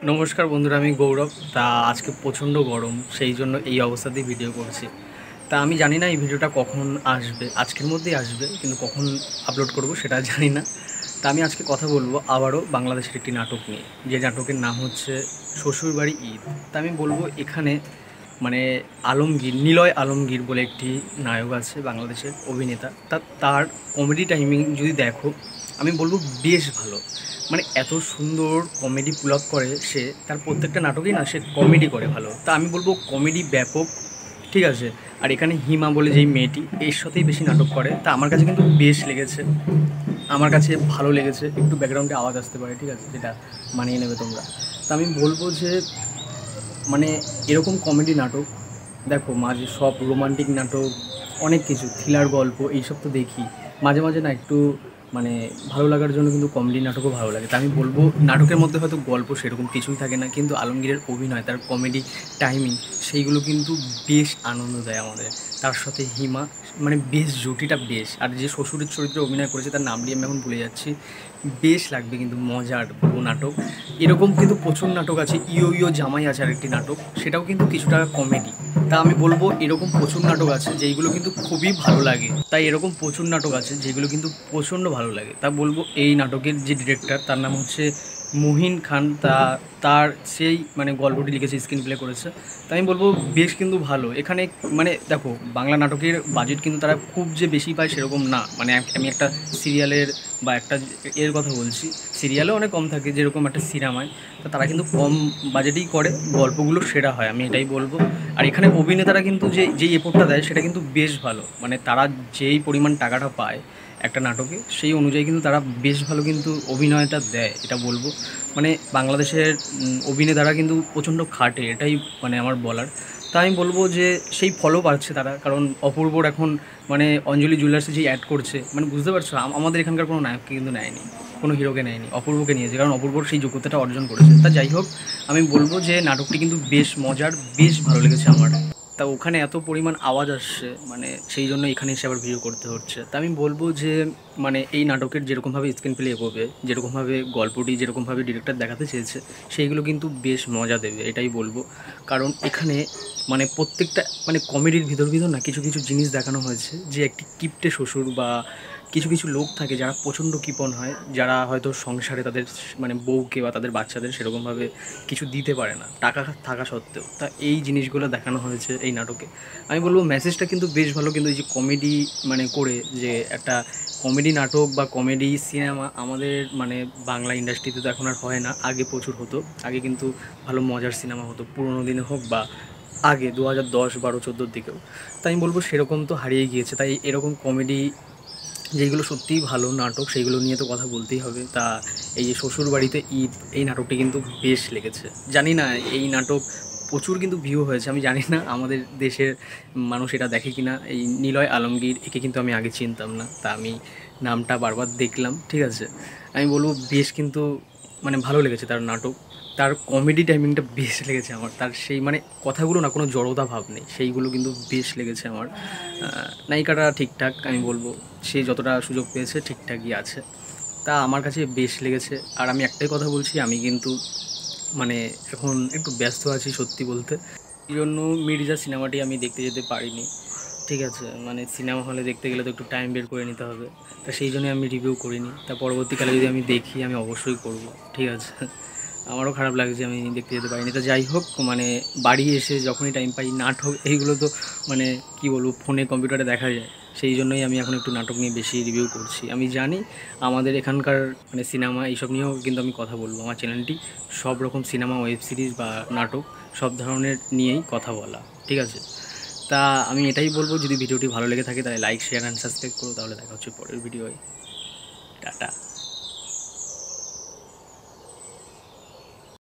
নমস্কার বন্ধুরা, আমি গৌরব। তা আজকে প্রচণ্ড গরম, সেই জন্য এই অবস্থাতেই ভিডিও করছি। তা আমি জানি না এই ভিডিওটা কখন আসবে, আজকের মধ্যেই আসবে, কিন্তু কখন আপলোড করব সেটা জানি না। তা আমি আজকে কথা বলবো আবারও বাংলাদেশের একটি নাটক নিয়ে, যে নাটকের নাম হচ্ছে শ্বশুরবাড়ি ঈদ। তা আমি বলবো এখানে মানে আলমগীর, নিলয় আলমগীর বলে একটি নায়ক আছে, বাংলাদেশের অভিনেতা। তার কমেডি টাইমিং যদি দেখো, আমি বলবো বেশ ভালো। মানে এত সুন্দর কমেডি পুল আপ করে সে, তার প্রত্যেকটা নাটকেই না সে কমেডি করে ভালো। তা আমি বলবো কমেডি ব্যাপক, ঠিক আছে। আর এখানে হিমা বলে যেই মেয়েটি, এর সাথেই বেশি নাটক করে। তা আমার কাছে কিন্তু বেশ লেগেছে, আমার কাছে ভালো লেগেছে। একটু ব্যাকগ্রাউন্ডে আওয়াজ আসতে পারে, ঠিক আছে, যেটা মানিয়ে নেবে তোমরা। তা আমি বলবো যে মানে এরকম কমেডি নাটক দেখো, মাঝে সব রোমান্টিক নাটক, অনেক কিছু থ্রিলার গল্প এইসব তো দেখি, মাঝে মাঝে না একটু মানে ভালো লাগার জন্য কিন্তু কমেডি নাটকও ভালো লাগে। তা আমি বলবো নাটকের মধ্যে হয়তো গল্প সেরকম কিছুই থাকে না, কিন্তু আলমগীরের অভিনয়, তার কমেডি টাইমিং, সেইগুলো কিন্তু বেশ আনন্দ দেয় আমাদের। তার সাথে হিমা, মানে বেশ জুটিটা বেশ। আর যে শ্বশুরের চরিত্রে অভিনয় করেছে তার নামটি আমি এখন ভুলে যাচ্ছি, বেশ লাগবে কিন্তু মজার পুরো নাটক। এরকম কিন্তু প্রচুর নাটক আছে, ইয়ো ইয়ো জামাই আছে আরেকটি নাটক, সেটাও কিন্তু কিছুটা কমেডি। তা আমি বলবো এরকম প্রচুর নাটক আছে যেইগুলো কিন্তু খুবই ভালো লাগে। তাই এরকম প্রচুর নাটক আছে যেগুলো কিন্তু প্রচণ্ড ভালো লাগে। তা বলবো এই নাটকের যে ডিরেক্টর, তার নাম হচ্ছে মুহিন খান। তার সেই মানে গল্পটি লিখেছে, স্ক্রিন প্লে করেছে। তাই আমি বলবো বেশ কিন্তু ভালো। এখানে মানে দেখো, বাংলা নাটকের বাজেট কিন্তু তারা খুব যে বেশি পায় সেরকম না। মানে আমি একটা সিরিয়ালের বা একটা এর কথা বলছি, সিরিয়ালেও অনেক কম থাকে যেরকম একটা সিনেমায়। তো তারা কিন্তু কম বাজেটেই করে, গল্পগুলো সেরা হয়, আমি এটাই বলবো। আর এখানে অভিনেতারা কিন্তু যেই এফোর্টটা দেয় সেটা কিন্তু বেশ ভালো। মানে তারা যেই পরিমাণ টাকাটা পায় একটা নাটকে, সেই অনুযায়ী কিন্তু তারা বেশ ভালো কিন্তু অভিনয়টা দেয়, এটা বলবো। মানে বাংলাদেশের অভিনেতারা কিন্তু প্রচণ্ড খাটে, এটাই মানে আমার বলার। তাই আমি বলবো যে সেই ফলও পাচ্ছে তারা, কারণ অপূর্বর এখন মানে অঞ্জলি জুয়েলার্সে যে অ্যাড করছে, মানে বুঝতে পারছো, আমাদের এখানকার কোনো নায়ককে কিন্তু নেয়নি, কোনো হিরোকে নেয়নি, অপূর্বকে নিয়েছে, কারণ অপূর্বর সেই যোগ্যতাটা অর্জন করেছে। তা যাই হোক, আমি বলবো যে নাটকটি কিন্তু বেশ মজার, বেশ ভালো লেগেছে আমার। তা ওখানে এত পরিমাণ আওয়াজ আসছে, মানে সেই জন্য এখানে এসে আবার ভিডিও করতে হচ্ছে। তা আমি বলবো যে মানে এই নাটকের যেরকমভাবে স্ক্রিন প্লে এগোবে, যেরকমভাবে গল্পটি, যেরকমভাবে ডিরেক্টর দেখাতে চেয়েছে, সেইগুলো কিন্তু বেশ মজা দেবে, এটাই বলবো। কারণ এখানে মানে প্রত্যেকটা মানে কমেডির ভিতর ভিতর না কিছু কিছু জিনিস দেখানো হয়েছে, যে একটি কিপ্টে শ্বশুর বা কিছু কিছু লোক থাকে যারা প্রচণ্ড কৃপণ হয়, যারা হয়তো সংসারে তাদের মানে বউকে বা তাদের বাচ্চাদের সেরকমভাবে কিছু দিতে পারে না টাকা থাকা সত্ত্বেও। তা এই জিনিসগুলো দেখানো হয়েছে এই নাটকে। আমি বলবো মেসেজটা কিন্তু বেশ ভালো। কিন্তু এই যে কমেডি মানে করে যে একটা কমেডি নাটক বা কমেডি সিনেমা আমাদের মানে বাংলা ইন্ডাস্ট্রিতে তো এখন আর হয় না, আগে প্রচুর হতো। আগে কিন্তু ভালো মজার সিনেমা হতো, পুরোনো দিনে হোক বা আগে 2010, 12, 14 দিকেও। তাই আমি বলবো সেরকম তো হারিয়ে গিয়েছে। তাই এরকম কমেডি যেইগুলো সত্যিই ভালো নাটক, সেইগুলো নিয়ে তো কথা বলতেই হবে। তা এই যে শ্বশুরবাড়িতে ঈদ, এই নাটকটি কিন্তু বেশ লেগেছে। জানি না এই নাটক প্রচুর কিন্তু ভিউ হয়েছে, আমি জানি না আমাদের দেশের মানুষ এটা দেখে কিনা। এই নিলয় আলমগীর, একে কিন্তু আমি আগে চিনতাম না, তা আমি নামটা বারবার দেখলাম, ঠিক আছে। আমি বলবো বেশ কিন্তু মানে ভালো লেগেছে তার নাটক। তার কমেডি টাইমিংটা বেশ লেগেছে আমার। তার সেই মানে কথাগুলো না কোনো জড়তা ভাব নেই, সেইগুলো কিন্তু বেশ লেগেছে আমার। নায়িকাটা ঠিকঠাক, আমি বলবো সে যতটা সুযোগ পেয়েছে ঠিকঠাকই আছে। তা আমার কাছে বেশ লেগেছে। আর আমি একটাই কথা বলছি, আমি কিন্তু মানে এখন একটু ব্যস্ত আছি সত্যি বলতে, এই জন্য মির্জা সিনেমাটি আমি দেখতে যেতে পারিনি, ঠিক আছে। মানে সিনেমা হলে দেখতে গেলে তো একটু টাইম বের করে নিতে হবে। তা সেই জন্যই আমি রিভিউ করিনি। তা পরবর্তীকালে যদি আমি দেখি, আমি অবশ্যই করব, ঠিক আছে। আমারও খারাপ লাগছে আমি দেখতে যেতে পারিনি। তা যাই হোক, মানে বাড়ি এসে যখনই টাইম পাই, নাটক এইগুলো তো মানে কী বলবো, ফোনে কম্পিউটারে দেখা যায়। সেই জন্যই আমি এখন একটু নাটক নিয়ে বেশি রিভিউ করছি। আমি জানি আমাদের এখানকার মানে সিনেমা এইসব নিয়েও কিন্তু আমি কথা বলবো। আমার চ্যানেলটি সব রকম সিনেমা, ওয়েব সিরিজ বা নাটক সব ধরনের নিয়েই কথা বলা, ঠিক আছে। তা আমি এটাই বলবো, যদি ভিডিওটি ভালো লেগে থাকে তাহলে লাইক, শেয়ার অ্যান্ড সাবস্ক্রাইব করো। তাহলে দেখা হচ্ছে পরের ভিডিওয়। টাটা।